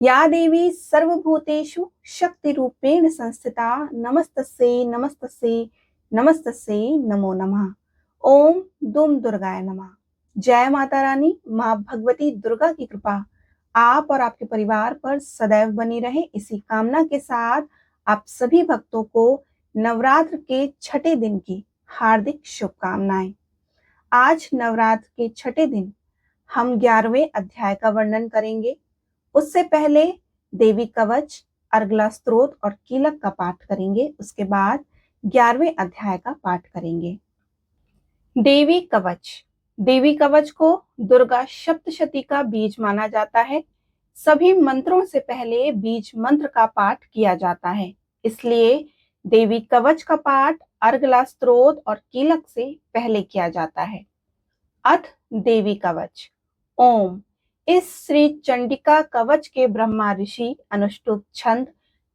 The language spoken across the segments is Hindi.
या देवी सर्वभूतेषु शक्तिरूपेण संस्थिता नमस्तस्यै नमस्तस्यै नमस्तस्यै नमो नमः। ओम दुम दुर्गाय नमः। जय माता रानी। माँ भगवती दुर्गा की कृपा आप और आपके परिवार पर सदैव बनी रहे, इसी कामना के साथ आप सभी भक्तों को नवरात्र के छठे दिन की हार्दिक शुभकामनाएं। आज नवरात्र के छठे दिन हम 11वें अध्याय का वर्णन करेंगे। उससे पहले देवी कवच, अर्गला स्तोत्र और कीलक का पाठ करेंगे। उसके बाद 11वें अध्याय का पाठ करेंगे। देवी कवच। देवी कवच को दुर्गा सप्तशती का बीज माना जाता है। सभी मंत्रों से पहले बीज मंत्र का पाठ किया जाता है, इसलिए देवी कवच का पाठ अर्गला स्तोत्र और कीलक से पहले किया जाता है। अथ देवी कवच। ओम। इस श्री चंडिका कवच के ब्रह्मा ऋषि अनुष्टुप छंद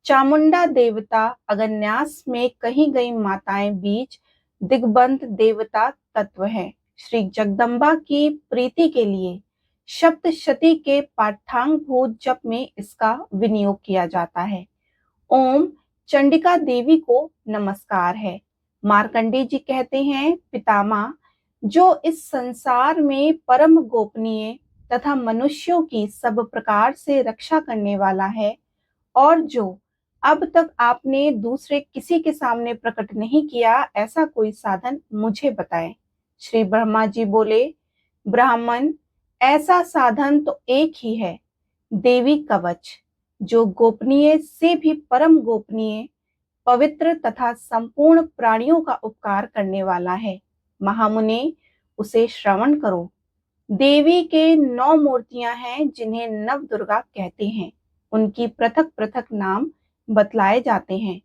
चामुंडा देवता अगन्यास में कही गई माताएं बीज दिग्बंध देवता तत्व है। श्री जगदम्बा की प्रीति के लिए सप्तशती के पाठांगभूत जप में इसका विनियोग किया जाता है। ओम चंडिका देवी को नमस्कार है। मार्कंडेय जी कहते हैं, पितामह जो इस संसार में परम गोपनीय तथा मनुष्यों की सब प्रकार से रक्षा करने वाला है और जो अब तक आपने दूसरे किसी के सामने प्रकट नहीं किया, ऐसा कोई साधन मुझे बताएं। श्री ब्रह्मा जी बोले, ब्राह्मण, ऐसा साधन तो एक ही है, देवी कवच, जो गोपनीय से भी परम गोपनीय, पवित्र तथा संपूर्ण प्राणियों का उपकार करने वाला है। महामुने, उसे श्रवण करो। देवी के 9 मूर्तियां हैं जिन्हें नव दुर्गा कहते हैं। उनकी पृथक पृथक नाम बतलाए जाते हैं।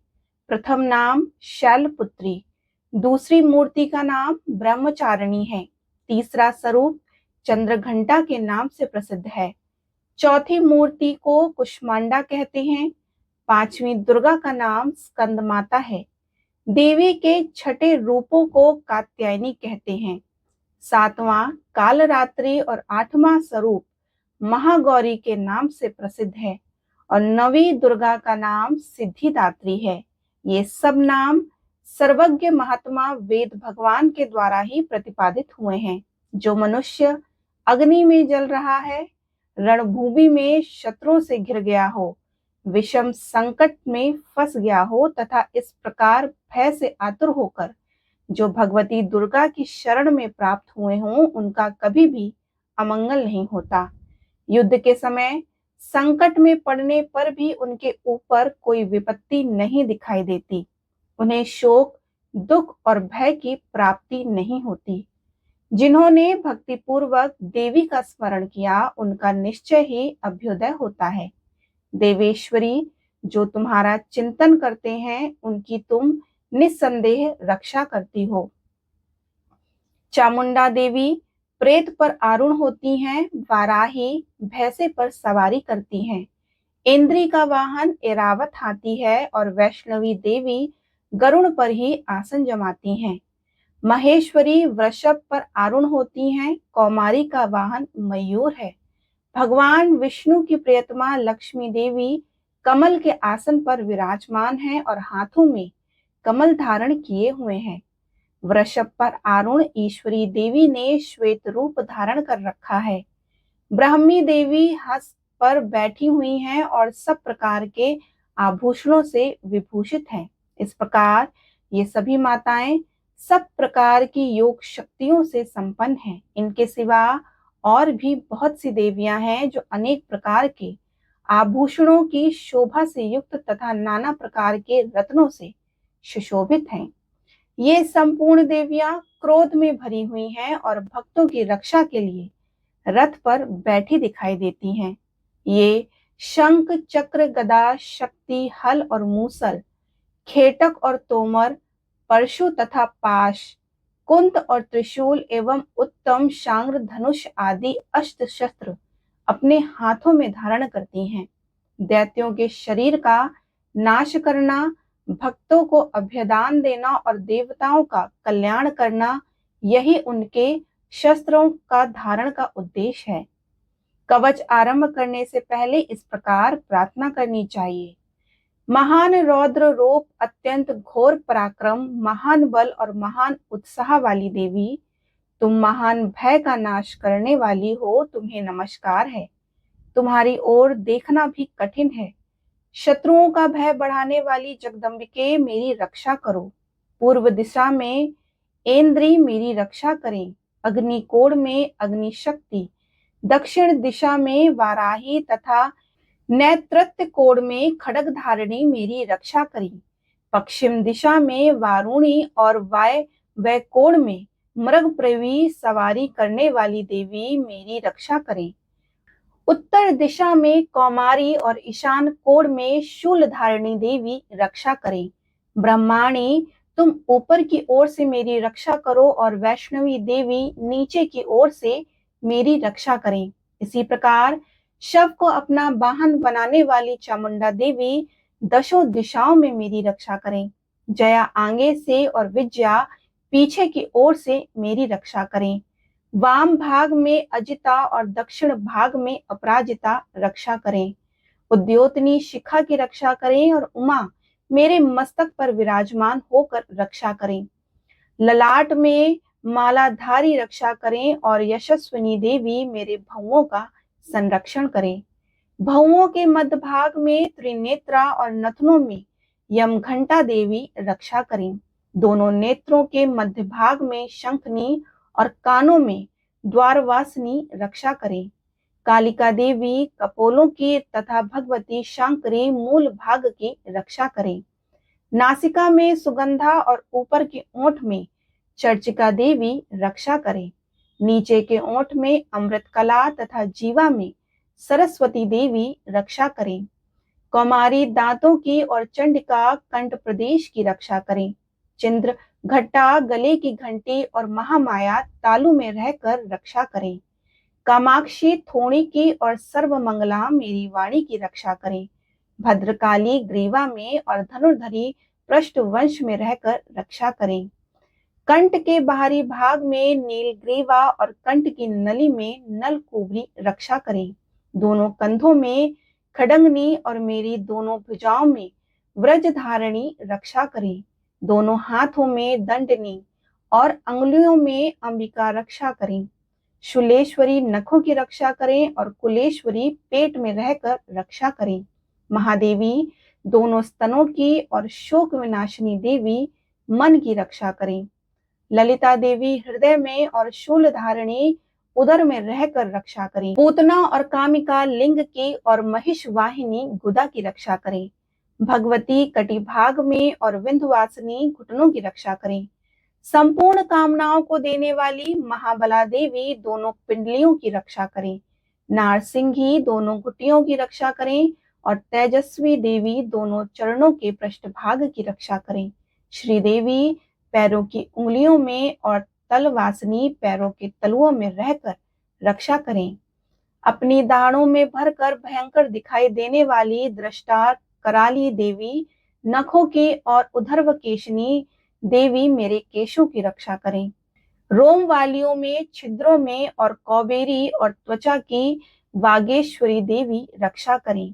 प्रथम नाम शैलपुत्री, दूसरी मूर्ति का नाम ब्रह्मचारिणी है, तीसरा स्वरूप चंद्रघंटा के नाम से प्रसिद्ध है, चौथी मूर्ति को कुष्मांडा कहते हैं, पांचवी दुर्गा का नाम स्कंद माता है, देवी के छठे रूपों को कात्यायनी कहते हैं, सातवां कालरात्रि और आठवां स्वरूप महागौरी के नाम से प्रसिद्ध है और नवी दुर्गा का नाम सिद्धिदात्री है। ये सब नाम सर्वज्ञ महात्मा वेद भगवान के द्वारा ही प्रतिपादित हुए हैं। जो मनुष्य अग्नि में जल रहा है, रणभूमि में शत्रुओं से घिर गया हो, विषम संकट में फंस गया हो तथा इस प्रकार भय से आतुर होकर जो भगवती दुर्गा की शरण में प्राप्त हुए हों, उनका कभी भी अमंगल नहीं होता। युद्ध के समय संकट में पड़ने पर भी उनके ऊपर कोई विपत्ति नहीं दिखाई देती। उन्हें शोक, दुख और भय की प्राप्ति नहीं होती। जिन्होंने भक्तिपूर्वक देवी का स्मरण किया, उनका निश्चय ही अभ्युदय होता है। देवेश्वरी, जो तुम्हारा चिंतन करते हैं, उनकी तुम निस्संदेह रक्षा करती हो। चामुंडा देवी प्रेत पर आरूढ़ होती हैं, वाराही भैंसे पर सवारी करती हैं, इंद्री का वाहन एरावत हाथी है और वैष्णवी देवी गरुड़ पर ही आसन जमाती हैं। महेश्वरी वृषभ पर आरूढ़ होती हैं, कौमारी का वाहन मयूर है। भगवान विष्णु की प्रियतमा लक्ष्मी देवी कमल के आसन पर विराजमान है और हाथों में कमल धारण किए हुए हैं। वृषभ पर आरूढ़ ईश्वरी देवी ने श्वेत रूप धारण कर रखा है। ब्राह्मी देवी हंस पर बैठी हुई हैं और सब प्रकार के आभूषणों से विभूषित हैं। इस प्रकार ये सभी माताएं सब प्रकार की योग शक्तियों से संपन्न हैं। इनके सिवा और भी बहुत सी देवियां हैं जो अनेक प्रकार के आभूषणों की शोभा से युक्त तथा नाना प्रकार के रत्नों से सुशोभित हैं। ये संपूर्ण देवियां क्रोध में भरी हुई हैं और भक्तों की रक्षा के लिए रथ पर बैठी दिखाई देती हैं। ये शंख, चक्र, गदा, शक्ति, हल और मूसल, खेटक और तोमर, परशु तथा पाश, कुंत और त्रिशूल एवं उत्तम शांग्र, धनुष आदि अष्ट शस्त्र अपने हाथों में धारण करती हैं। दैत्यों के शरीर का नाश करना, भक्तों को अभयदान देना और देवताओं का कल्याण करना, यही उनके शस्त्रों का धारण का उद्देश्य है। कवच आरंभ करने से पहले इस प्रकार प्रार्थना करनी चाहिए। महान रौद्र रूप, अत्यंत घोर पराक्रम, महान बल और महान उत्साह वाली देवी, तुम महान भय का नाश करने वाली हो, तुम्हें नमस्कार है। तुम्हारी ओर देखना भी कठिन है। शत्रुओं का भय बढ़ाने वाली जगदम्बिके, मेरी रक्षा करो। पूर्व दिशा में ऐन्द्री मेरी रक्षा करें। अग्निकोण में अग्नि शक्ति, दक्षिण दिशा में वाराही तथा नेतृत्व कोण में खड्ग धारिणी मेरी रक्षा करें। पश्चिम दिशा में वारुणी और वाय कोण में मृगप्रवी सवारी करने वाली देवी मेरी रक्षा करें। उत्तर दिशा में कौमारी और ईशान कोण में शूल धारिणी देवी रक्षा करें। ब्रह्माणी, तुम ऊपर की ओर से मेरी रक्षा करो और वैष्णवी देवी नीचे की ओर से मेरी रक्षा करें। इसी प्रकार शव को अपना वाहन बनाने वाली चामुंडा देवी दशों दिशाओं में मेरी रक्षा करें। जया आगे से और विजया पीछे की ओर से मेरी रक्षा करें। वाम भाग में अजिता और दक्षिण भाग में अपराजिता रक्षा करें। उद्योतनी शिखा की रक्षा करें और उमा मेरे मस्तक पर विराजमान होकर रक्षा करें। ललाट में मालाधारी रक्षा करें और यशस्विनी देवी मेरे भौओं का संरक्षण करें। भौओं के मध्य भाग में त्रिनेत्रा और नथनों में यमघंटा देवी रक्षा करें। दोनों नेत्रों के मध्य भाग में शंखनी और कानों में द्वारवासिनी रक्षा करें। कालिका देवी कपोलों की तथा भगवती शांकरी मूल भाग की रक्षा करें। नासिका में सुगंधा और ऊपर के ओंठ में चर्चिका देवी रक्षा करें। नीचे के ओंठ में अमृत कला तथा जीवा में सरस्वती देवी रक्षा करें। कौमारी दांतों की और चंडिका कंठ प्रदेश की रक्षा करें। चंद्र घट्टा गले की घंटी और महामाया तालु में रहकर रक्षा करें। कामाक्षी थोड़ी की और सर्वमंगला मेरी वाणी की रक्षा करें। भद्रकाली ग्रीवा में और धनुर्धरी पृष्ठ वंश में रहकर रक्षा करें। कंठ के बाहरी भाग में नीलग्रीवा और कंठ की नली में नलकुबरी रक्षा करें। दोनों कंधों में खडंगनी और मेरी दोनों भुजाओं में व्रजधारणी रक्षा करें। दोनों हाथों में दंडनी और अंगुलियों में अंबिका रक्षा करें। शूलेश्वरी नखों की रक्षा करें और कुलेश्वरी पेट में रहकर रक्षा करें। महादेवी दोनों स्तनों की और शोक विनाशिनी देवी मन की रक्षा करें। ललिता देवी हृदय में और शूल धारिणी उदर में रहकर रक्षा करें। पूतना और कामिका लिंग की और महिष वाहिनी गुदा की रक्षा करें। भगवती कटिभाग में और विंध्यवासिनी घुटनों की रक्षा करें। संपूर्ण कामनाओं को देने वाली महाबला देवी दोनों पिंडलियों की रक्षा करें। नारसिंही दोनों घुटियों की रक्षा करें और तेजस्वी देवी दोनों चरणों के पृष्ठभाग की रक्षा करें। श्रीदेवी पैरों की उंगलियों में और तलवासिनी पैरों के तलुओं में रहकर रक्षा करें। अपनी दाढ़ों में भरकर भयंकर दिखाई देने वाली दृष्टा कराली देवी, नखों की और उधर्व केशनी देवी मेरे केशों की रक्षा करें। रोम वालियों में, छिद्रों में और कौबेरी और त्वचा की वागेश्वरी देवी रक्षा करें।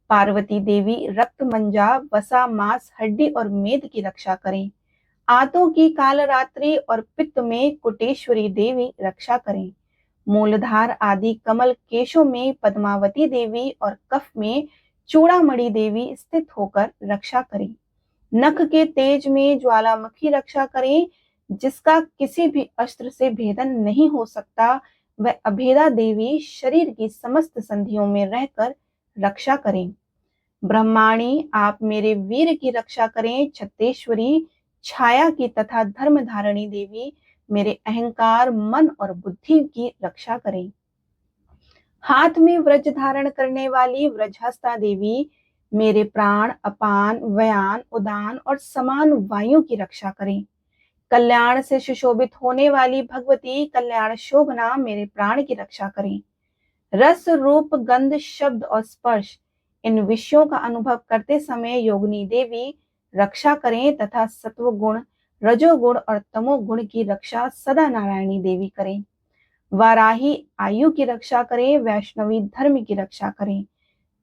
पार्वती देवी रक्त मंजा, वसा, मांस, हड्डी और मेद की रक्षा करें। आंतों की कालरात्रि और पित्त में कुटेश्वरी देवी रक्षा करें। मूलधार आदि कमल केशों में पद्मावती देवी और कफ में चूड़ामणि देवी स्थित होकर रक्षा करें। नख के तेज में ज्वालामुखी रक्षा करें, जिसका किसी भी अस्त्र से भेदन नहीं हो सकता। वह अभेदा देवी शरीर की समस्त संधियों में रहकर रक्षा करें। ब्रह्माणी आप मेरे वीर की रक्षा करें। छत्तेश्वरी छाया की तथा धर्म धारणी देवी मेरे अहंकार, मन और बुद्धि की रक्षा करें। हाथ में व्रज धारण करने वाली व्रजहस्ता देवी मेरे प्राण, अपान, व्यान, उदान और समान वायु की रक्षा करें। कल्याण से सुशोभित होने वाली भगवती कल्याण शोभना मेरे प्राण की रक्षा करें। रस, रूप, गंध, शब्द और स्पर्श इन विषयों का अनुभव करते समय योगिनी देवी रक्षा करें तथा सत्व गुण, रजोगुण और तमोगुण की रक्षा सदा नारायणी देवी करें। वाराही आयु की रक्षा करें, वैष्णवी धर्म की रक्षा करें,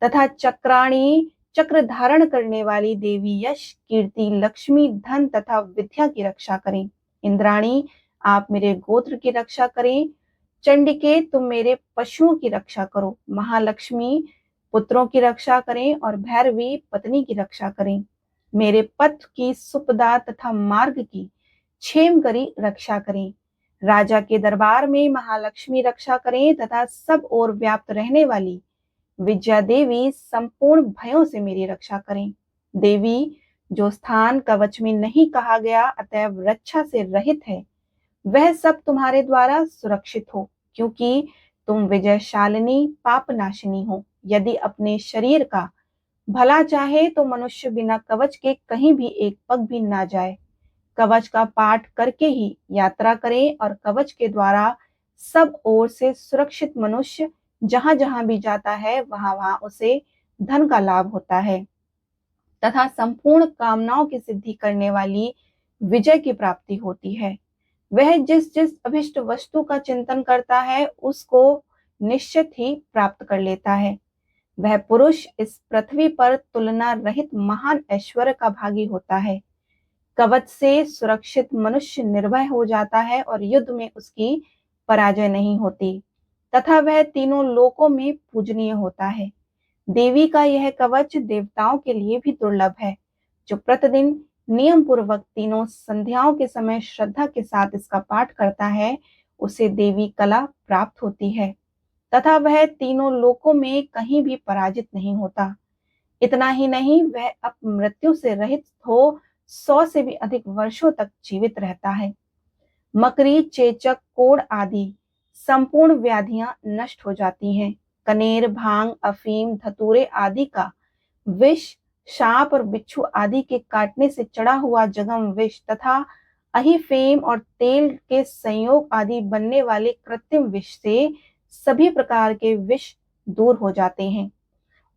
तथा चक्राणी चक्र धारण करने वाली देवी यश, कीर्ति, लक्ष्मी, धन तथा विद्या की रक्षा करें। इंद्राणी आप मेरे गोत्र की रक्षा करें। चंडिके तुम मेरे पशुओं की रक्षा करो। महालक्ष्मी पुत्रों की रक्षा करें और भैरवी पत्नी की रक्षा करें। मेरे पथ की सुपदा तथा मार्ग की क्षेम करी रक्षा करें। राजा के दरबार में महालक्ष्मी रक्षा करें तथा सब ओर व्याप्त रहने वाली विद्या देवी संपूर्ण भयों से मेरी रक्षा करें। देवी जो स्थान कवच में नहीं कहा गया अतएव रक्षा से रहित है, वह सब तुम्हारे द्वारा सुरक्षित हो, क्योंकि तुम विजयशालिनी पापनाशिनी हो। यदि अपने शरीर का भला चाहे तो मनुष्य बिना कवच के कहीं भी एक पग भी ना जाए। कवच का पाठ करके ही यात्रा करें और कवच के द्वारा सब ओर से सुरक्षित मनुष्य जहां जहां भी जाता है वहां वहां उसे धन का लाभ होता है तथा संपूर्ण कामनाओं की सिद्धि करने वाली विजय की प्राप्ति होती है। वह जिस जिस अभिष्ट वस्तु का चिंतन करता है उसको निश्चित ही प्राप्त कर लेता है। वह पुरुष इस पृथ्वी पर तुलना रहित महान ऐश्वर्य का भागी होता है। कवच से सुरक्षित मनुष्य निर्भय हो जाता है और युद्ध में उसकी पराजय नहीं होती तथा वह तीनों लोकों में पूजनीय होता है। देवी का यह कवच देवताओं के लिए भी दुर्लभ है। जो प्रतिदिन नियम पूर्वक तीनों संध्याओं के समय श्रद्धा के साथ इसका पाठ करता है उसे देवी कला प्राप्त होती है तथा वह तीनों लोकों में कहीं भी पराजित नहीं होता। इतना ही नहीं, वह अब मृत्यु से रहित हो 100 से भी अधिक वर्षों तक जीवित रहता है। मकरी, चेचक, कोढ़ आदि संपूर्ण व्याधियां नष्ट हो जाती हैं। कनेर, भांग, अफीम, धतूरे आदि का विष, सांप और बिच्छू आदि के काटने से चढ़ा हुआ जगम विष तथा अहीफेम और तेल के संयोग आदि बनने वाले कृत्रिम विष से सभी प्रकार के विष दूर हो जाते हैं।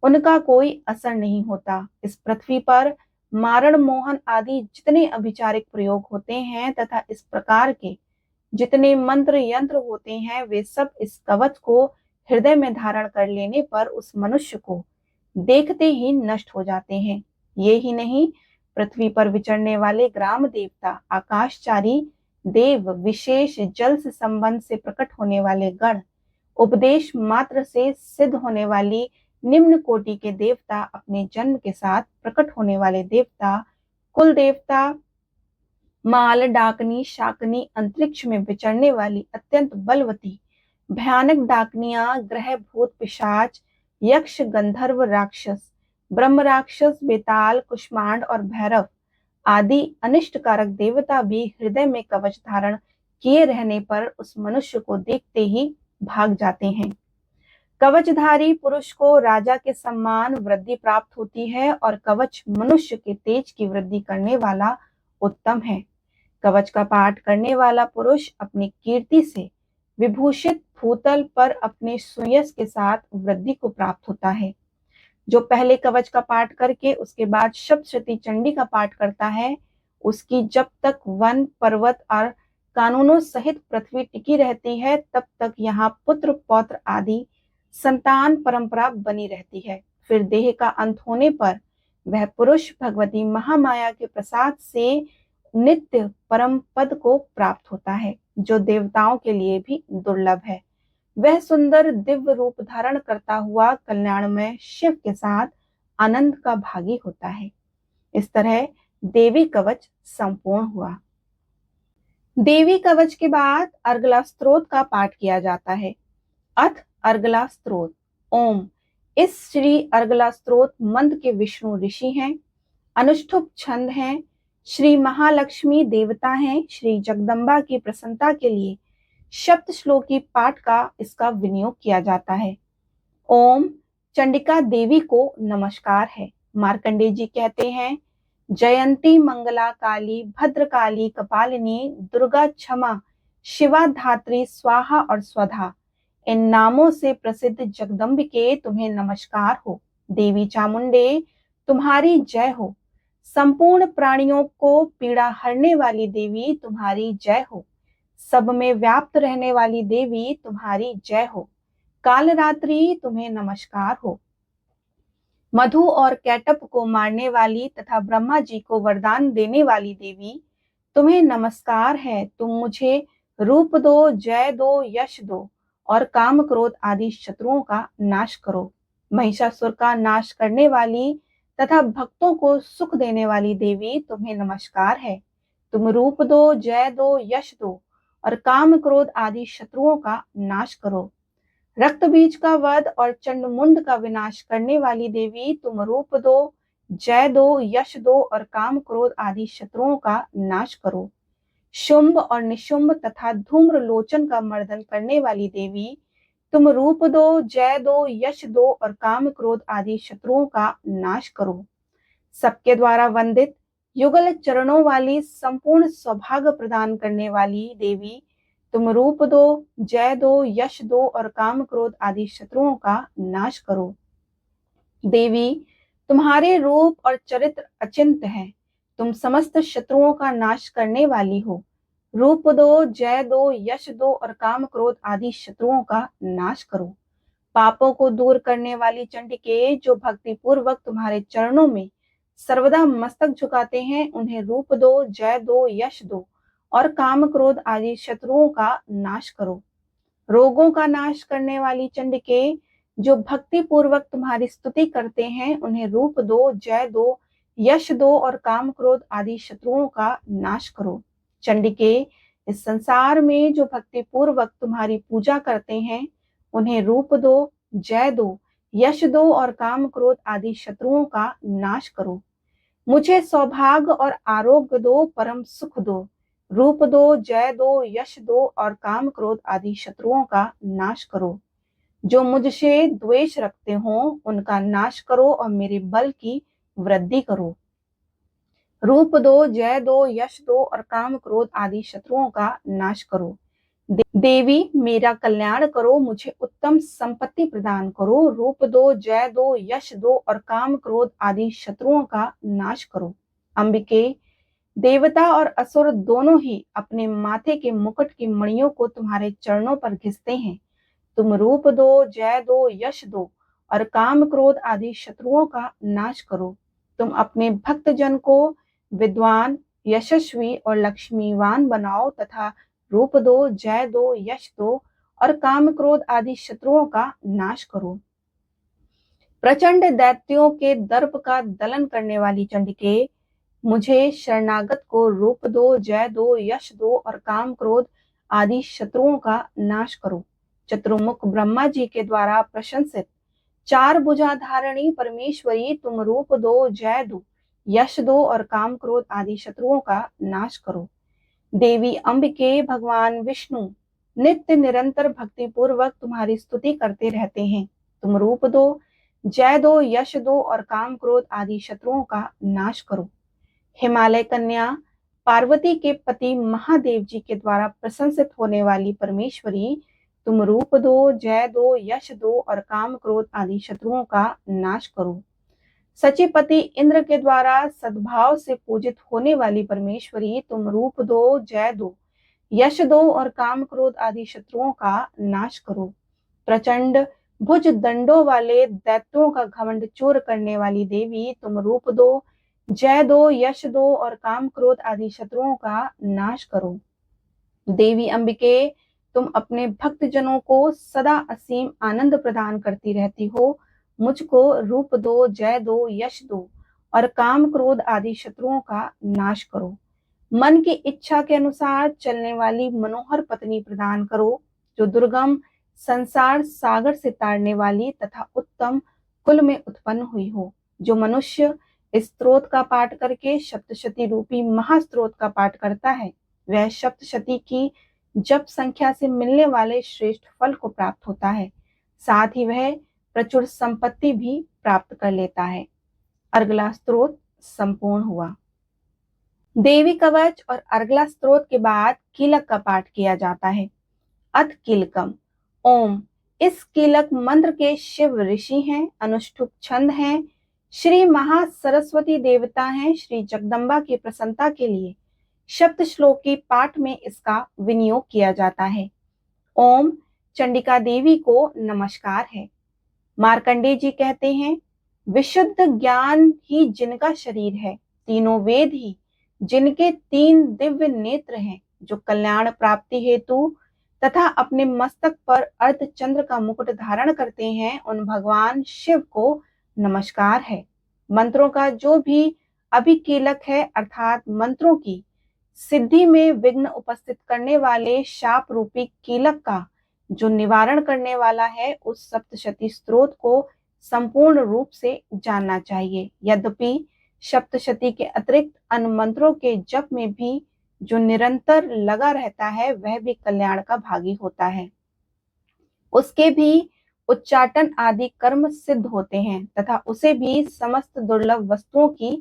उनका कोई असर नहीं होता। इस पृथ्वी पर मारण, मोहन आदि जितने अभिचारिक प्रयोग होते हैं तथा इस प्रकार के जितने मंत्र यंत्र होते हैं वे सब इस कवच को हृदय में धारण कर लेने पर उस मनुष्य को देखते ही नष्ट हो जाते हैं। ये ही नहीं, पृथ्वी पर विचरने वाले ग्राम देवता, आकाशचारी देव, विशेष जल से संबंध से प्रकट होने वाले गण, उपदेश मात्र से सिद्ध होने वाली निम्न कोटि के देवता, अपने जन्म के साथ प्रकट होने वाले देवता, कुल देवता, माल, डाकनी, शाकनी, अंतरिक्ष में विचरने वाली अत्यंत बलवती भयानक डाकनियां, ग्रह, भूत, पिशाच, यक्ष, गंधर्व, राक्षस, ब्रह्म राक्षस, बेताल, कुष्मांड और भैरव आदि अनिष्टकारक देवता भी हृदय में कवच धारण किए रहने पर उस मनुष्य को देखते ही भाग जाते हैं। कवचधारी पुरुष को राजा के सम्मान वृद्धि प्राप्त होती है और कवच मनुष्य के तेज की वृद्धि करने वाला उत्तम है। कवच का पाठ करने वाला पुरुष अपनी कीर्ति से विभूषित भूतल पर अपने सुयश के साथ वृद्धि को प्राप्त होता है। जो पहले कवच का पाठ करके उसके बाद सप्तशती चंडी का पाठ करता है उसकी जब तक वन, पर्वत और कानूनों सहित पृथ्वी टिकी रहती है तब तक यहाँ पुत्र, पौत्र आदि संतान परंपरा बनी रहती है। फिर देह का अंत होने पर वह पुरुष भगवती महामाया के प्रसाद से नित्य परम पद को प्राप्त होता है, जो देवताओं के लिए भी दुर्लभ है। वह सुंदर दिव्य रूप धारण करता हुआ कल्याणमय शिव के साथ आनंद का भागी होता है। इस तरह देवी कवच संपूर्ण हुआ। देवी कवच के बाद अर्गला स्तोत्र का पाठ किया जाता है। अथ अर्गला स्तोत्र। ओम। इस श्री अर्गला स्तोत्र मंत्र के विष्णु ऋषि हैं, अनुष्ठुप छंद हैं, श्री महालक्ष्मी देवता हैं। श्री जगदम्बा की प्रसन्नता के लिए सप्त श्लोकी पाठ का इसका विनियोग किया जाता है। ओम चंडिका देवी को नमस्कार है। मार्कंडेय जी कहते हैं, जयंती मंगला काली, भद्रकाली, कपालिनी, दुर्गा, क्षमा, शिवा, धात्री, स्वाहा और स्वधा, इन नामों से प्रसिद्ध जगदम्बिके तुम्हें नमस्कार हो। देवी चामुंडे तुम्हारी जय हो। संपूर्ण प्राणियों को पीड़ा हरने वाली देवी तुम्हारी जय हो। सब में व्याप्त रहने वाली देवी तुम्हारी जय हो। कालरात्रि तुम्हें नमस्कार हो। मधु और कैटप को मारने वाली तथा ब्रह्मा जी को वरदान देने वाली देवी तुम्हें नमस्कार है। तुम मुझे रूप दो, जय दो, यश दो और काम क्रोध आदि शत्रुओं का नाश करो। महिषासुर का नाश करने वाली तथा भक्तों को सुख देने वाली देवी तुम्हें नमस्कार है। तुम रूप दो, जय दो, यश दो और काम क्रोध आदि शत्रुओं का नाश करो। रक्त बीज का वध और चंडमुंड का विनाश करने वाली देवी तुम रूप दो, जय दो, यश दो और काम क्रोध आदि शत्रुओं का नाश करो। शुंभ और निशुंभ तथा धूम्र लोचन का मर्दन करने वाली देवी तुम रूप दो, जय दो, यश दो और काम क्रोध आदि शत्रुओं का नाश करो। सबके द्वारा वंदित युगल चरणों वाली संपूर्ण सौभाग्य प्रदान करने वाली देवी तुम रूप दो, जय दो, यश दो और काम क्रोध आदि शत्रुओं का नाश करो। देवी तुम्हारे रूप और चरित्र अचिंत्य है। तुम समस्त शत्रुओं का नाश करने वाली हो। रूप दो, जय दो, यश दो और काम क्रोध आदि शत्रुओं का नाश करो। पापों को दूर करने वाली चंडिके, जो भक्ति पूर्वक तुम्हारे चरणों में सर्वदा मस्तक झुकाते हैं, उन्हें रूप दो, जय दो, यश दो और काम क्रोध आदि शत्रुओं का नाश करो। रोगों का नाश करने वाली चंडिके, जो भक्ति पूर्वक तुम्हारी स्तुति करते हैं, उन्हें रूप दो, जय दो, यश दो और काम क्रोध आदि शत्रुओं का नाश करो। चंडिके, इस संसार में जो भक्ति पूर्वक तुम्हारी पूजा करते हैं, उन्हें रूप दो, जय दो, यश दो और काम क्रोध आदि शत्रुओं का नाश करो। मुझे सौभाग्य और आरोग्य दो, परम सुख दो। रूप दो, जय दो, यश दो और काम क्रोध आदि शत्रुओं का नाश करो। जो मुझसे द्वेष रखते हो उनका नाश करो और मेरे बल की वृद्धि करो। रूप दो, जय दो, यश दो और काम क्रोध आदि शत्रुओं का नाश करो। देवी मेरा कल्याण करो, मुझे उत्तम संपत्ति प्रदान करो। रूप दो, जय दो, यश दो और काम क्रोध आदि शत्रुओं का नाश करो। अंबिके, देवता और असुर दोनों ही अपने माथे के मुकुट की मणियों को तुम्हारे चरणों पर घिसते हैं। तुम रूप दो, जय दो, यश दो और काम क्रोध आदि शत्रुओं का नाश करो। तुम अपने भक्त जन को विद्वान, यशस्वी और लक्ष्मीवान बनाओ तथा रूप दो, जय दो, यश दो और काम क्रोध आदि शत्रुओं का नाश करो। प्रचंड दैत्यों के दर्प का दलन करने वाली चंडिके, मुझे शरणागत को रूप दो, जय दो, यश दो और काम क्रोध आदि शत्रुओं का नाश करो। चतुर्मुख ब्रह्मा जी के द्वारा प्रशंसित चार भुजा धारणी परमेश्वरी, तुम रूप दो, जय दो, यश दो और काम क्रोध आदि शत्रुओं का नाश करो। देवी अंबिके, भगवान विष्णु नित्य निरंतर भक्ति पूर्वक तुम्हारी स्तुति करते रहते हैं। तुम रूप दो, जय दो, यश दो और काम क्रोध आदि शत्रुओं का नाश करो। हिमालय कन्या पार्वती के पति महादेव जी के द्वारा प्रशंसित होने वाली परमेश्वरी, तुम रूप दो, जय दो, यश दो और काम क्रोध आदि शत्रुओं का नाश करो। सचिपति इंद्र के द्वारा सद्भाव से पूजित होने वाली परमेश्वरी, तुम रूप दो, जय दो, यश दो और काम क्रोध आदि शत्रुओं का नाश करो। प्रचंड भुज दंडों वाले दैत्यों का घमंड चूर करने वाली देवी, तुम रूप दो, जय दो, यश दो और काम क्रोध आदि शत्रुओं का नाश करो। देवी अंबिके, तुम अपने भक्त जनों को सदा असीम आनंद प्रदान करती रहती हो। मुझको रूप दो, जय दो, यश दो और काम क्रोध आदि शत्रुओं का नाश करो। मन की इच्छा के अनुसार चलने वाली मनोहर पत्नी प्रदान करो, जो दुर्गम संसार सागर से तारने वाली तथा उत्तम कुल में उत्पन्न हुई हो। जो मनुष्य इस स्त्रोत का पाठ करके सप्तशती रूपी महास्त्रोत का पाठ करता है, वह सप्तशती की जप संख्या से मिलने वाले श्रेष्ठ फल को प्राप्त होता है। साथ ही वह प्रचुर संपत्ति भी प्राप्त कर लेता है। अर्गला स्त्रोत संपूर्ण हुआ। देवी कवच और अर्गला स्त्रोत के बाद कीलक का पाठ किया जाता है। अथ कीलकम ओम। इस कीलक मंत्र के शिव ऋषि हैं, अनुष्ठुप छंद हैं, श्री महासरस्वती देवता हैं। श्री जगदम्बा की प्रसन्नता के लिए सप्त श्लोकी पाठ में इसका विनियोग किया जाता है। ओम चंडिका देवी को नमस्कार है। मार्कंडेय जी कहते हैं, विशुद्ध ज्ञान ही जिनका शरीर है, तीनों वेद ही जिनके तीन दिव्य नेत्र हैं, जो कल्याण प्राप्ति हेतु तथा अपने मस्तक पर अर्धचंद्र का मुकुट धारण करते हैं, उन भगवान शिव को नमस्कार है। मंत्रों का जो भी अभिकीलक है, अर्थात मंत्रों की सिद्धि में विघ्न उपस्थित करने वाले शाप रूपी कीलक का जो निवारण करने वाला है, उस सप्तशती स्तोत्र को संपूर्ण रूप से जानना चाहिए। यद्यपि सप्तशती के अतिरिक्त अन्य मंत्रों के जप में भी जो निरंतर लगा रहता है, वह भी कल्याण का भागी होता है। उसके भी उच्चाटन आदि कर्म सिद्ध होते हैं तथा उसे भी समस्त दुर्लभ वस्तुओं की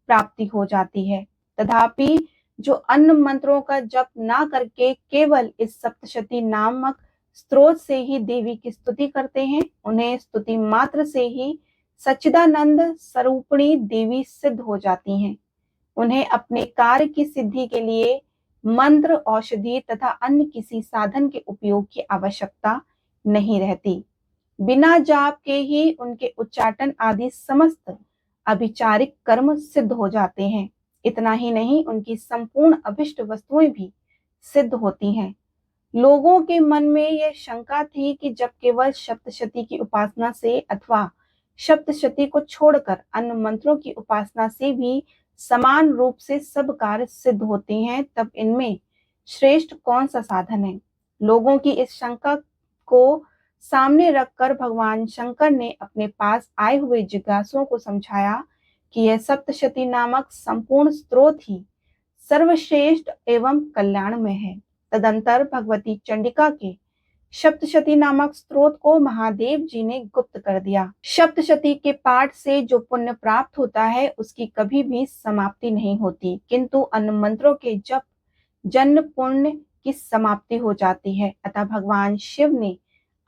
प्राप्ति हो जाती है। तथापि जो अन्य मंत्रों का जप ना करके केवल इस सप्तशती नामक स्तोत्र से ही देवी की स्तुति करते हैं, उन्हें स्तुति मात्र से ही सच्चिदानंद स्वरूपिणी देवी सिद्ध हो जाती हैं। उन्हें अपने कार्य की सिद्धि के लिए मंत्र, औषधि तथा अन्य किसी साधन के उपयोग की आवश्यकता नहीं रहती। बिना जाप के ही उनके उच्चाटन आदि समस्त अभिचारिक कर्म सिद्ध हो जाते हैं। इतना ही नहीं, उनकी संपूर्ण अभिष्ट वस्तुएं भी सिद्ध होती हैं। लोगों के मन में यह शंका थी कि जब केवल सप्तशती की उपासना से अथवा सप्तशती को छोड़कर अन्य मंत्रों की उपासना से भी समान रूप से सब कार्य सिद्ध होते हैं, तब इनमें श्रेष्ठ कौन सा साधन है। लोगों की इस शंका को सामने रखकर भगवान शंकर ने अपने पास आए हुए जिज्ञासुओं को समझाया कि यह सप्तशती नामक संपूर्ण स्तोत्र ही सर्वश्रेष्ठ एवं कल्याणमय है। तदंतर भगवती चंडिका के सप्तशती नामक स्तोत्र को महादेव जी ने गुप्त कर दिया। सप्तशती के पाठ से जो पुण्य प्राप्त होता है, उसकी कभी भी समाप्ति नहीं होती, किंतु अन्य मंत्रों के जप जन्म पुण्य की समाप्ति हो जाती है। अतः भगवान शिव ने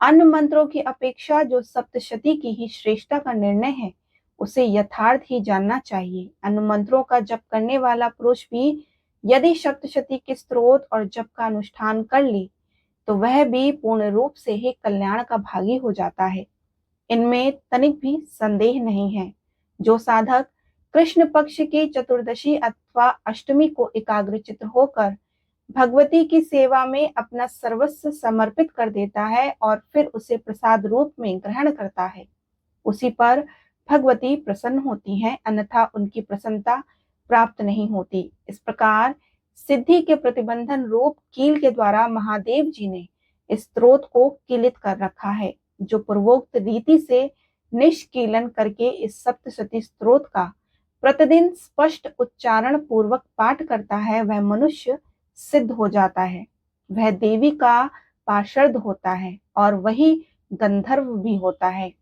अन्य मंत्रों की अपेक्षा जो सप्तशती की ही श्रेष्ठता का निर्णय है, उसे यथार्थ ही जानना चाहिए। अन्य मंत्रों का जप करने वाला पुरुष भी यदि सप्तशती के स्तोत्र और जप का अनुष्ठान कर ले, तो वह भी पूर्ण रूप से ही कल्याण का भागी हो जाता है। इनमें तनिक भी संदेह नहीं है। जो साधक कृष्ण पक्ष की चतुर्दशी अथवा अष्टमी को एकाग्रचित्त होकर भगवती की सेवा में अपना सर्वस्व समर्पित कर देता है और फिर उसे प्रसाद रूप में ग्रहण करता है, उसी पर भगवती प्रसन्न होती हैं, अन्यथा उनकी प्रसन्नता प्राप्त नहीं होती। इस प्रकार सिद्धि के प्रतिबंधन रूप कील के द्वारा महादेव जी ने इस स्तोत्र को कीलित कर रखा है। जो पूर्वोक्त रीति से निष्कीलन करके इस सप्तशती स्तोत्र का प्रतिदिन स्पष्ट उच्चारण पूर्वक पाठ करता है, वह मनुष्य सिद्ध हो जाता है, वह देवी का पार्षद होता है और वही गंधर्व भी होता है।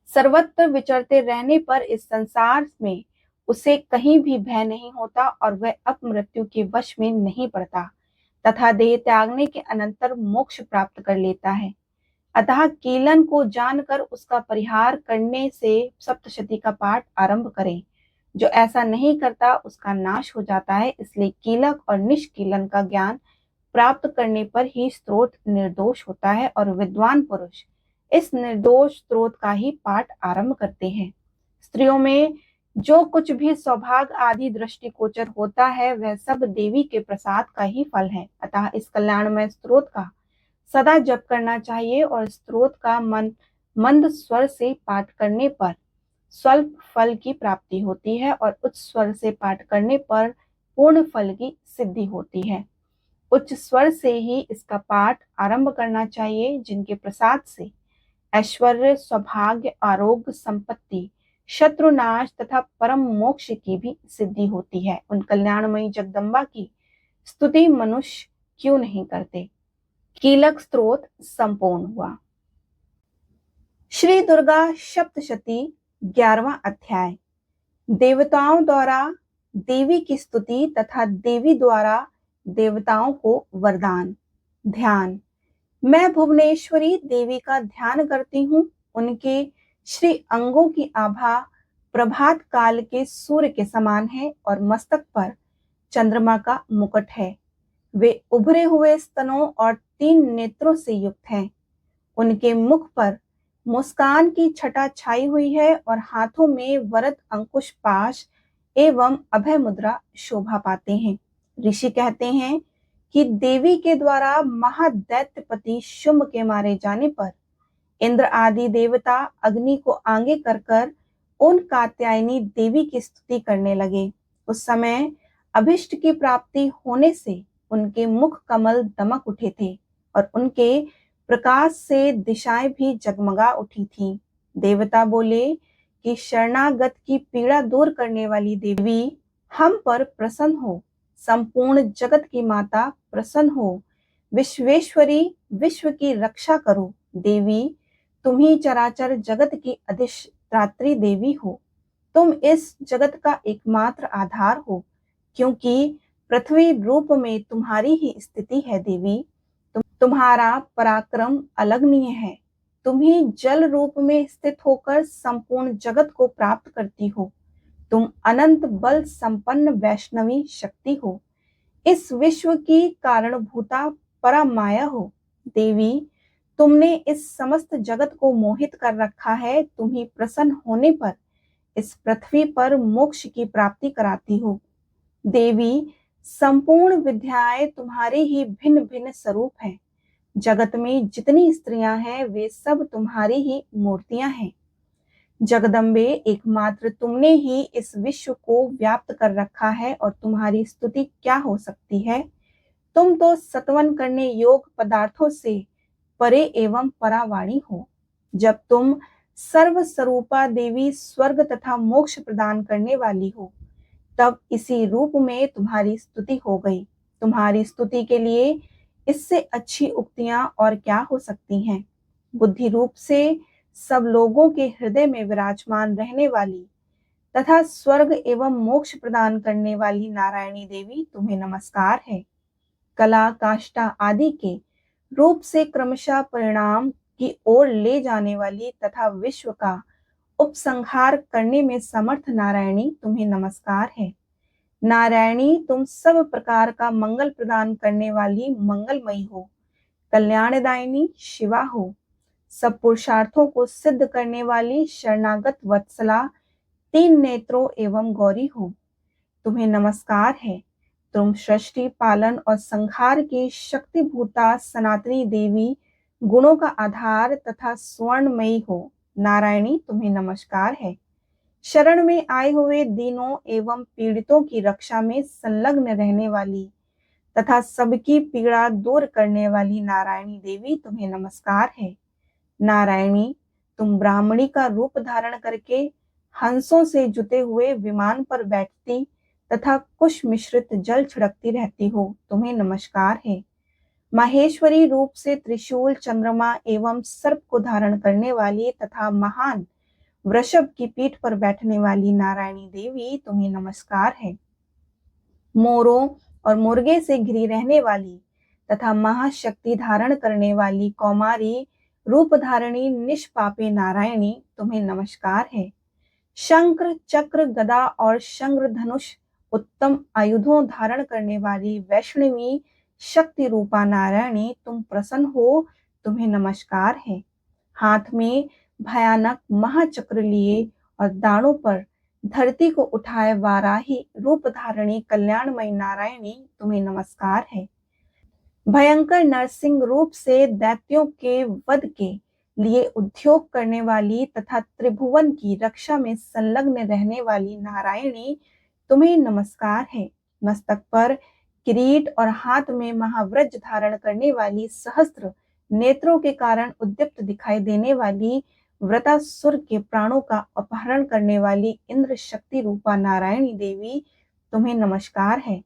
सर्वत्र विचरते रहने पर इस संसार में उसे कहीं भी भय नहीं होता और वह अपमृत्यु के वश में नहीं पड़ता तथा देह त्यागने के अनंतर मोक्ष प्राप्त कर लेता है। अतः कीलन को जानकर उसका परिहार करने से सप्तशती का पाठ आरंभ करें। जो ऐसा नहीं करता उसका नाश हो जाता है। इसलिए कीलक और निष्कीलन का ज्ञान प्राप्त करने पर ही स्तोत्र निर्दोष होता है और विद्वान पुरुष इस निर्दोष स्तोत्र का ही पाठ आरंभ करते हैं। स्त्रियों में जो कुछ भी सौभाग्य आदि दृष्टिगोचर होता है, वह सब देवी के प्रसाद का ही फल है। अतः इस कल्याणमय स्तोत्र का सदा जप करना चाहिए और स्तोत्र का मंद स्वर से पाठ करने पर स्वल्प फल की प्राप्ति होती है और उच्च स्वर से पाठ करने पर पूर्ण फल की सिद्धि होती है। उच्च स्वर से ही इसका पाठ आरंभ करना चाहिए, जिनके प्रसाद से ऐश्वर्य, सौभाग्य, आरोग्य, संपत्ति, शत्रुनाश तथा परम मोक्ष की भी सिद्धि होती है। उन कल्याणमयी जगदम्बा की स्तुति मनुष्य क्यों नहीं करते। कीलक स्तोत्र संपूर्ण हुआ। श्री दुर्गा सप्तशती 11वां अध्याय। देवताओं द्वारा देवी की स्तुति तथा देवी द्वारा देवताओं को वरदान। ध्यान। मैं भुवनेश्वरी देवी का ध्यान करती हूँ। उनके श्री अंगों की आभा प्रभात काल के सूर्य के समान है और मस्तक पर चंद्रमा का मुकुट है। वे उभरे हुए स्तनों और 3 नेत्रों से युक्त हैं। उनके मुख पर मुस्कान की छटा छाई हुई है और हाथों में वरद अंकुश पाश एवं अभय मुद्रा शोभा पाते हैं। ऋषि कहते हैं कि देवी के द्वारा महादैत्यपति शुंभ के मारे जाने पर इंद्र आदि देवता अग्नि को आगे कर उन कात्यायनी देवी की स्तुति करने लगे। उस समय अभिष्ट की प्राप्ति होने से उनके मुख कमल दमक उठे थे और उनके प्रकाश से दिशाएं भी जगमगा उठी थीं। देवता बोले कि शरणागत की पीड़ा दूर करने वाली देवी हम पर प्रसन्न हो। संपूर्ण जगत की माता प्रसन्न हो। विश्वेश्वरी विश्व की रक्षा करो। देवी तुम ही चराचर जगत की अधिष्ठात्री देवी हो। तुम इस जगत का एकमात्र आधार हो, क्योंकि पृथ्वी रूप में तुम्हारी ही स्थिति है। देवी तुम्हारा पराक्रम अलगनीय है। तुम ही जल रूप में स्थित होकर संपूर्ण जगत को प्राप्त करती हो। तुम अनंत बल संपन्न वैष्णवी शक्ति हो। इस विश्व की कारणभूता परमाया हो। देवी तुमने इस समस्त जगत को मोहित कर रखा है। तुम ही प्रसन्न होने पर इस पृथ्वी पर मोक्ष की प्राप्ति कराती हो। देवी संपूर्ण विद्याएं तुम्हारे ही भिन्न भिन्न स्वरूप हैं। जगत में जितनी स्त्रियां हैं वे सब तुम्हारी ही मूर्तियां हैं। जगदम्बे एकमात्र तुमने ही इस विश्व को व्याप्त कर रखा है और तुम्हारी स्तुति क्या हो सकती है। तुम तो सत्वन करने योग पदार्थों से परे एवं परावाणी हो। जब तुम सर्व स्वरूपा देवी स्वर्ग तथा मोक्ष प्रदान करने वाली हो, तब इसी रूप में तुम्हारी स्तुति हो गई। तुम्हारी स्तुति के लिए इससे अच्छी उक्तियां और क्या हो सकती हैं। बुद्धि रूप से सब लोगों के हृदय में विराजमान रहने वाली तथा स्वर्ग एवं मोक्ष प्रदान करने वाली नारायणी देवी तुम्हें नमस्कार है। कला काष्ठा आदि के रूप से क्रमशः परिणाम की ओर ले जाने वाली तथा विश्व का उपसंहार करने में समर्थ नारायणी तुम्हें नमस्कार है। नारायणी तुम सब प्रकार का मंगल प्रदान करने वाली मंगलमयी हो। कल्याणदायिनी शिवा हो। सब पुरुषार्थों को सिद्ध करने वाली शरणागत वत्सला 3 नेत्रों एवं गौरी हो। तुम्हें नमस्कार है। तुम सृष्टि पालन और संहार की शक्तिभूता सनातनी देवी गुणों का आधार तथा स्वर्णमयी हो। नारायणी तुम्हें नमस्कार है। शरण में आए हुए दीनों एवं पीड़ितों की रक्षा में संलग्न रहने वाली तथा सबकी पीड़ा दूर करने वाली नारायणी देवी तुम्हें नमस्कार है। नारायणी तुम ब्राह्मणी का रूप धारण करके हंसों से जुते हुए विमान पर बैठती तथा कुश मिश्रित जल छिड़कती रहती हो। तुम्हें नमस्कार है। माहेश्वरी रूप से त्रिशूल चंद्रमा एवं सर्प को धारण करने वाली तथा महान वृषभ की पीठ पर बैठने वाली नारायणी देवी तुम्हें नमस्कार है। मोरों और मुर्गे से घिरी रहने वाली तथा महाशक्ति धारण करने वाली कौमारी रूप धारणी निष्पापे नारायणी तुम्हें नमस्कार है। शंकर चक्र गदा और शंग्र धनुष उत्तम आयुधों धारण करने वाली वैष्णवी शक्ति रूपा नारायणी तुम प्रसन्न हो। तुम्हें नमस्कार है। हाथ में भयानक महाचक्र लिए और दाढ़ों पर धरती को उठाए वाराही रूप धारणी कल्याणमयी नारायणी तुम्हें नमस्कार है। भयंकर नरसिंह रूप से दैत्यों के वध के लिए उद्योग करने वाली तथा त्रिभुवन की रक्षा में संलग्न रहने वाली नारायणी तुम्हें नमस्कार है। मस्तक पर किरीट और हाथ में महाव्रज धारण करने वाली सहस्त्र नेत्रों के कारण उद्दीप्त दिखाई देने वाली व्रतासुर के प्राणों का अपहरण करने वाली इंद्र शक्ति रूपा नारायणी देवी तुम्हें नमस्कार है।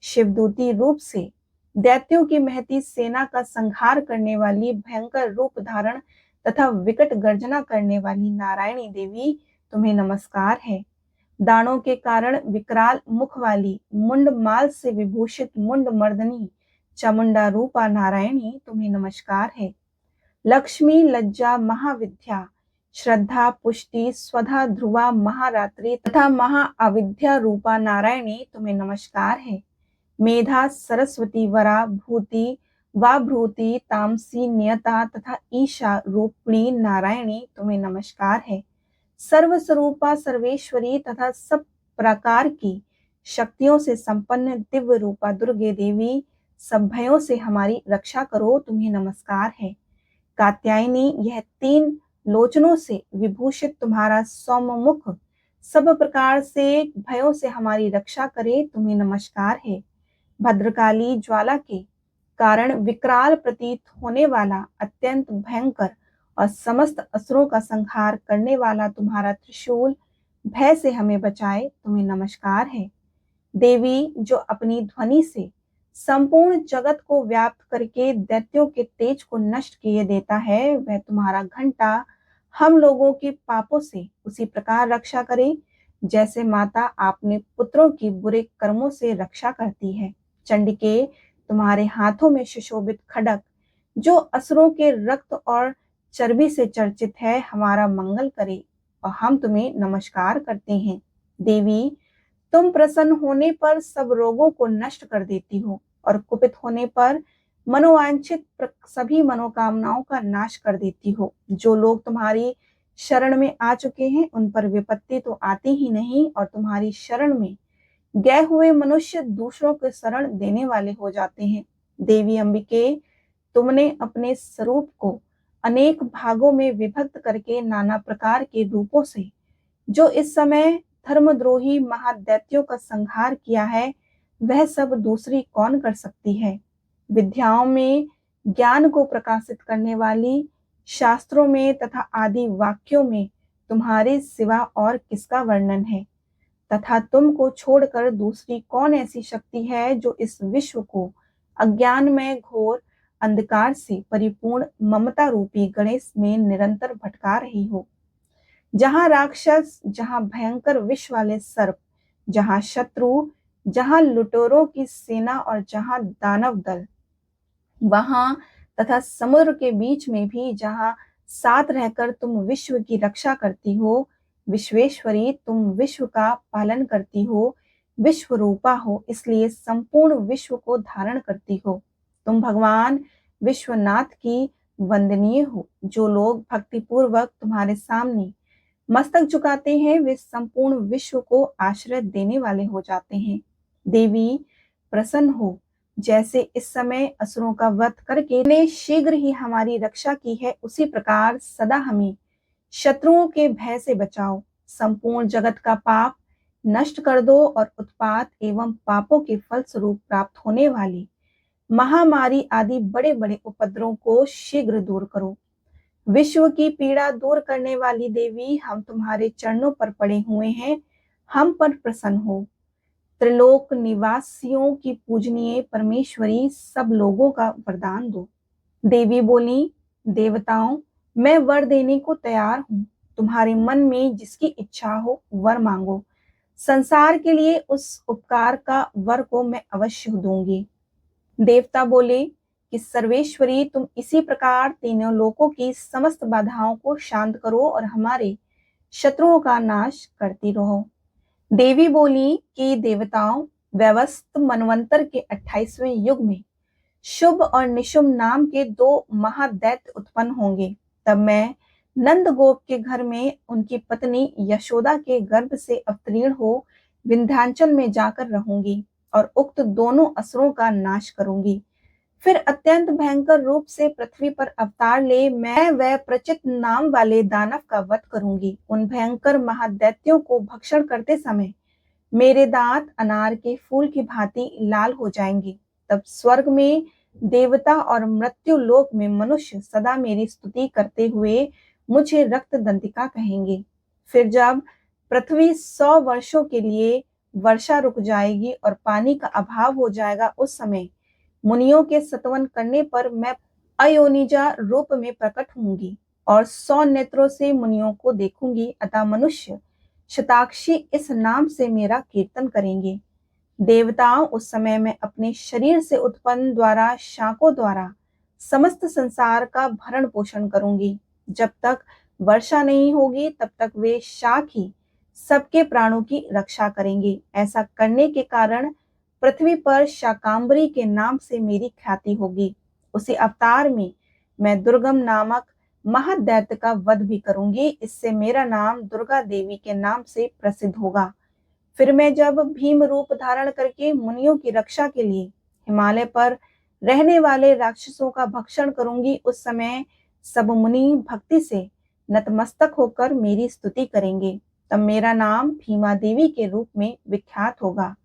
शिवदूती रूप से दैत्यों की महती सेना का संहार करने वाली भयंकर रूप धारण तथा विकट गर्जना करने वाली नारायणी देवी तुम्हें नमस्कार है। दानों के कारण विकराल मुख वाली मुंड माल से विभूषित मुंड मर्दनी चामुंडा रूपा नारायणी तुम्हें नमस्कार है। लक्ष्मी लज्जा महाविद्या श्रद्धा पुष्टि स्वधा ध्रुवा महारात्रि तथा महाअविद्या रूपा नारायणी तुम्हें नमस्कार है। मेधा सरस्वती वरा भूति वाभ्रूति तामसी नियता तथा ईशा रूपिणी नारायणी तुम्हें नमस्कार है। सर्वस्वरूपा सर्वेश्वरी तथा सब प्रकार की शक्तियों से संपन्न दिव्य रूपा दुर्गे देवी, सब भयों से हमारी रक्षा करो तुम्हें नमस्कार है। कात्यायनी, यह 3 लोचनों से विभूषित तुम्हारा सौम्य मुख सब प्रकार से भयों से हमारी रक्षा करे तुम्हें नमस्कार है। भद्रकाली, ज्वाला के कारण विकराल प्रतीत होने वाला अत्यंत भयंकर और समस्त असुरों का संहार करने वाला तुम्हारा त्रिशूल भय से हमें बचाए तुम्हें नमस्कार है। देवी, जो अपनी ध्वनि से संपूर्ण जगत को व्याप्त करके दैत्यों के तेज को नष्ट किए देता है, वह तुम्हारा घंटा हम लोगों के पापों से उसी प्रकार रक्षा करे जैसे माता अपने पुत्रों की बुरे कर्मों से रक्षा करती है। चंडिके, तुम्हारे हाथों में सुशोभित खड्ग जो असुरों के रक्त और चर्बी से चर्चित है, हमारा मंगल करे और हम तुम्हें नमस्कार करते हैं। देवी, तुम प्रसन्न होने पर सब रोगों को नष्ट कर देती हो और कुपित होने पर मनोवांछित सभी मनोकामनाओं का नाश कर देती हो। जो लोग तुम्हारी शरण में आ चुके हैं उन पर विपत्ति तो आती ही नहीं और तुम्हारी शरण में गए हुए मनुष्य दूसरों के शरण देने वाले हो जाते हैं। देवी अंबिके, तुमने अपने स्वरूप को अनेक भागों में विभक्त करके नाना प्रकार के रूपों से जो इस समय धर्मद्रोही महादैत्यों का संहार किया है, वह सब दूसरी कौन कर सकती है। विद्याओं में ज्ञान को प्रकाशित करने वाली, शास्त्रों में तथा आदि वाक्यों में तुम्हारे सिवा और किसका वर्णन है, तथा तुमको छोड़कर दूसरी कौन ऐसी शक्ति है जो इस विश्व को अज्ञान में घोर अंधकार से परिपूर्ण ममता रूपी गणेश में निरंतर भटका रही हो। जहां राक्षस, जहां भयंकर विष वाले सर्प, जहां शत्रु, जहां लुटेरों की सेना और जहां दानव दल, वहां तथा समुद्र के बीच में भी जहां साथ रहकर तुम विश्व की रक्षा करती हो। विश्वेश्वरी, तुम विश्व का पालन करती हो, विश्व रूपा हो, इसलिए संपूर्ण विश्व को धारण करती हो। तुम भगवान विश्वनाथ की वंदनीय हो। जो लोग भक्ति पूर्वक तुम्हारे सामने मस्तक झुकाते हैं, वे संपूर्ण विश्व को आश्रय देने वाले हो जाते हैं। देवी, प्रसन्न हो, जैसे इस समय असुरों का वध करके ने शीघ्र ही हमारी रक्षा की है, उसी प्रकार सदा हमें शत्रुओं के भय से बचाओ। संपूर्ण जगत का पाप नष्ट कर दो और उत्पात एवं पापों के फल स्वरूप प्राप्त होने वाली महामारी आदि बड़े बड़े उपद्रवों को शीघ्र दूर करो। विश्व की पीड़ा दूर करने वाली देवी, हम तुम्हारे चरणों पर पड़े हुए हैं, हम पर प्रसन्न हो। त्रिलोक निवासियों की पूजनीय परमेश्वरी, सब लोगों का वरदान दो। देवी बोली, देवताओं, मैं वर देने को तैयार हूँ। तुम्हारे मन में जिसकी इच्छा हो वर मांगो। संसार के लिए उस उपकार का वर को मैं अवश्य दूंगी। देवता बोले कि सर्वेश्वरी, तुम इसी प्रकार तीनों लोकों की समस्त बाधाओं को शांत करो और हमारे शत्रुओं का नाश करती रहो। देवी बोली कि देवताओं, व्यवस्थ मनवंतर के 28वें युग में शुभ और निशुभ नाम के 2 महादैत्य उत्पन्न होंगे। तब मैं नंद गोप के घर में उनकी पत्नी यशोदा के गर्भ से अवतीर्ण हो विंध्याचल में जाकर रहूंगी और उक्त दोनों असुरों का नाश करूंगी। फिर अत्यंत भयंकर रूप से पृथ्वी पर अवतार ले मैं वह प्रचित नाम वाले दानव का वध करूंगी। उन भयंकर महादैत्यों को भक्षण करते समय मेरे दांत अनार के फूल की भांति लाल हो जाएंगे। तब स्वर्ग में देवता और मृत्यु लोक में मनुष्य सदा मेरी स्तुति करते हुए मुझे रक्त दंतिका कहेंगे। फिर जब पृथ्वी 100 वर्षों के लिए वर्षा रुक जाएगी और पानी का अभाव हो जाएगा, उस समय मुनियों के सतवन करने पर मैं अयोनिजा रूप में प्रकट होंगी और 100 नेत्रों से मुनियों को देखूंगी। अतः मनुष्य शताक्षी इस नाम से मेरा कीर्तन करेंगे। देवताओं, उस समय मैं अपने शरीर से उत्पन्न द्वारा शाखों द्वारा समस्त संसार का भरण पोषण करूंगी। जब तक वर्षा नहीं होगी तब तक वे शाख ही सबके प्राणों की रक्षा करेंगे। ऐसा करने के कारण पृथ्वी पर शाकांबरी के नाम से मेरी ख्याति होगी। उसी अवतार में मैं दुर्गम नामक महादैत्य का वध भी करूंगी। इससे मेरा नाम दुर्गा देवी के नाम से प्रसिद्ध होगा। फिर मैं जब भीम रूप धारण करके मुनियों की रक्षा के लिए हिमालय पर रहने वाले राक्षसों का भक्षण करूंगी, उस समय सब मुनि भक्ति से नतमस्तक होकर मेरी स्तुति करेंगे। तब मेरा नाम भीमा देवी के रूप में विख्यात होगा।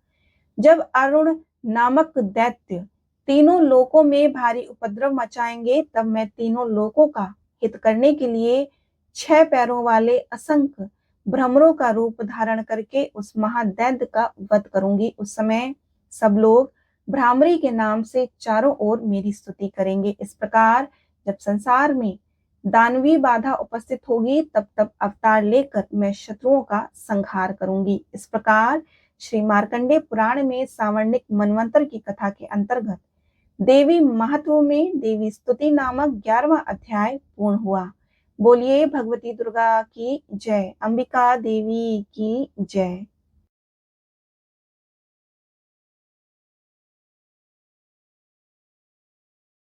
जब अरुण नामक दैत्य तीनों लोकों में भारी उपद्रव मचाएंगे, तब मैं तीनों लोकों का हित करने के लिए 6 पैरों वाले असंख्य भ्रमरों का रूप धारण करके उस महादैत्य का वध करूंगी। उस समय सब लोग भ्रामरी के नाम से चारों ओर मेरी स्तुति करेंगे। इस प्रकार जब संसार में दानवी बाधा उपस्थित होगी, तब तब अवतार लेकर मैं शत्रुओं का संहार करूंगी। इस प्रकार श्री मार्कंडेय पुराण में सावर्णिक मनवंतर की कथा के अंतर्गत देवी महत्व में देवी स्तुति नामक 11वां अध्याय पूर्ण हुआ। बोलिए भगवती दुर्गा की जय, अंबिका देवी की जय।